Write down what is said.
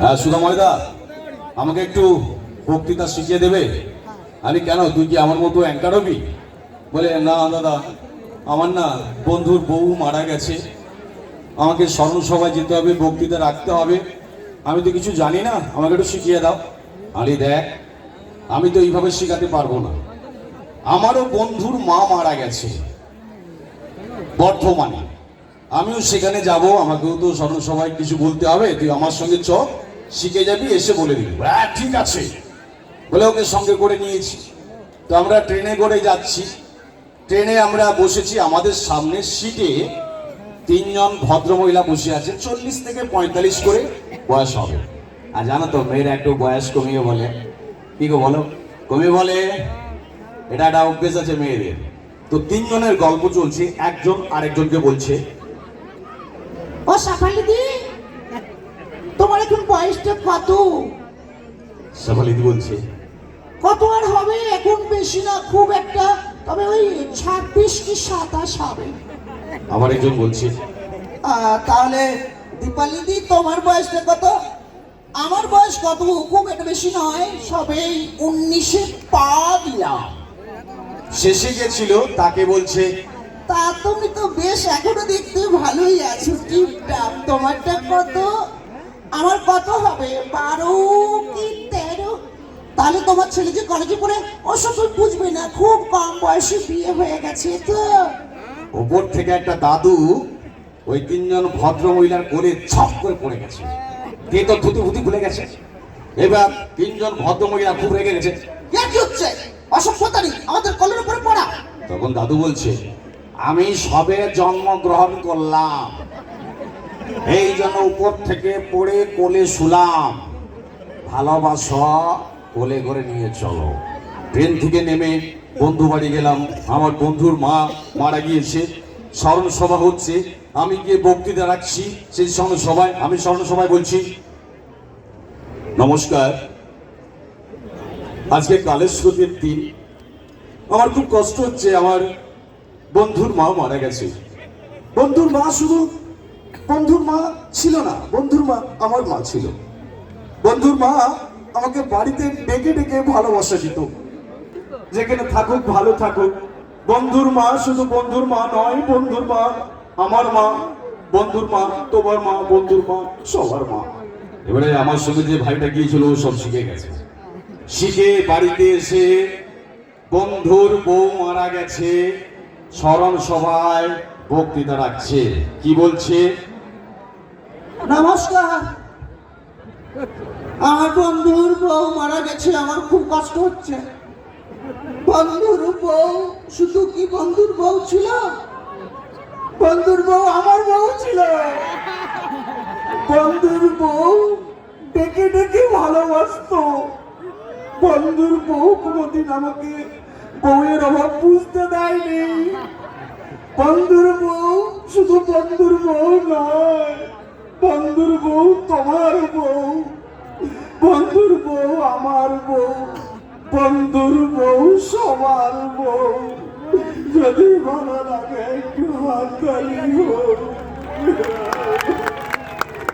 হ্যাঁ সুদাময়দা, আমাকে একটু বক্তৃতা শিখিয়ে দেবে। আমি কেন, তুই কি আমার মতো অ্যাঙ্কার হবি? বলে না দাদা, আমার না বন্ধুর বউ মারা গেছে, আমাকে স্মরণসভায় যেতে হবে, বক্তৃতা রাখতে হবে, আমি তো কিছু জানি না, আমাকে একটু শিখিয়ে দাও। আরে দেখ, আমি তো এইভাবে শেখাতে পারবো না, আমারও বন্ধুর মা মারা গেছে বর্ধমানে, আমিও সেখানে যাব, আমাকেও তো স্মরণসভায় কিছু বলতে হবে, তুই আমার সঙ্গে চ, শিখে যাবি, এসে বলে দিবি। হ্যাঁ ঠিক আছে বলে ওকে সঙ্গে করে নিয়েছি। তো আমরা ট্রেনে করে যাচ্ছি, ট্রেনে আমরা বসেছি, আমাদের সামনে সিটে তিনজন ভদ্রমহিলা বসে আছে, 40 থেকে 45 করে বয়স হবে। আর জানো তো মেয়েরা একটু বয়স কমিয়ে বলে, কি গো বলো, কমিয়ে বলে, এটা একটা অভ্যেস আছে মেয়েদের। তো তিনজনের গল্প চলছে, একজন আরেকজনকে বলছে, ও সাফালিদি, তোমার এখন বয়সটা কত? সাফালিদি বলছে, কত আর হবে, এখন বেশি না খুব একটা, তবে ওই 26 কি 27 হবে। আবার একজন বলছে, তাহলে দীপালিদি তোমার বয়সটা কত? আমার বয়স কত, খুব একটা বেশি নয়, সবে 19-এ পা দিলাম। শেষে গেছিল তাকে বলছে, তা তুমি তো বেশ এখনো দেখতে ভালোই আছো, টিপটাপ। তোমারটা কত? আমার কত হবে, 12 কি 13? তাহলে তোমার ছেলে যে কলেজে পড়ে, ওসব তুমি বুঝবে না, খুব কম বয়সে বিয়ে হয়ে গেছে তো। ওপর থেকে একটা দাদু ওই তিনজন ভদ্র মহিলার কোলে ছপ করে পড়ে গেছে, দিয়ে তো ধুতি ফুতি খুলে গেছে। এবার তিনজন ভদ্র মহিলা খুব রেগে গেছে, কি হচ্ছে, অসভ্যতারি আমাদের কোলের উপরে পড়া। তখন দাদু বলছে, আমি সবে জন্মগ্রহণ করলাম, এই জন্য উপর থেকে পড়ে কোলে শুলাম, ভালোবাসা কোলে করে নিয়ে চলো। ট্রেন থেকে নেমে বন্ধু বাড়ি গেলাম, আমার বন্ধুর মা মারা গিয়েছে, স্মরণ সভা হচ্ছে, আমি গিয়ে বক্তৃতা রাখছি। সেই স্মরণ সভায় বলছি, নমস্কার, আজকে কালেশ্বরের দিন, আমার খুব কষ্ট হচ্ছে, আমার বন্ধুর মা মারা গেছে। বন্ধুর মা শুধু বন্ধুর মা ছিল না, বন্ধুর মা আমার মা ছিল। বন্ধুর মা আমাকে বাড়িতে ডেকে ডেকে ভালোবাসা দিত, যেখানে থাকুক ভালো থাকুক। বন্ধুর মা শুধু বন্ধুর মা নয়, বন্ধুর মা আমার মা, বন্ধুর মা তোমার মা, বন্ধুর মা সবার মা। এবারে আমার সঙ্গে যে ভাইটা গিয়েছিল ও সব শিখে গেছে, শিখে বাড়িতে এসে বন্ধুর বউ মারা গেছে, স্মরণ সভায় বক্তৃতা রাখছে। কি বলছে, নমস্কার, আমার বন্ধুর বউ মারা গেছে, আমার খুব কষ্ট হচ্ছে। বন্ধুর বউ শুধু কি বন্ধুর বউ ছিল? বন্ধুর বউ আমার বউ ছিল। বন্ধুর বউ ডেকে ডেকে ভালোবাসতো। বন্ধুর বউ কোনোদিন আমাকে বউয়ের অভাব বুঝতে দেয়নি। বন্ধুর বউ শুধু বন্ধুর বউ নয়, বন্ধুর বউ তোমার বউ, বন্ধুর বউ আমার বউ, বন্ধুর বউ সবার বউ। যদি ভালো লাগে একটু হাততালি হোক।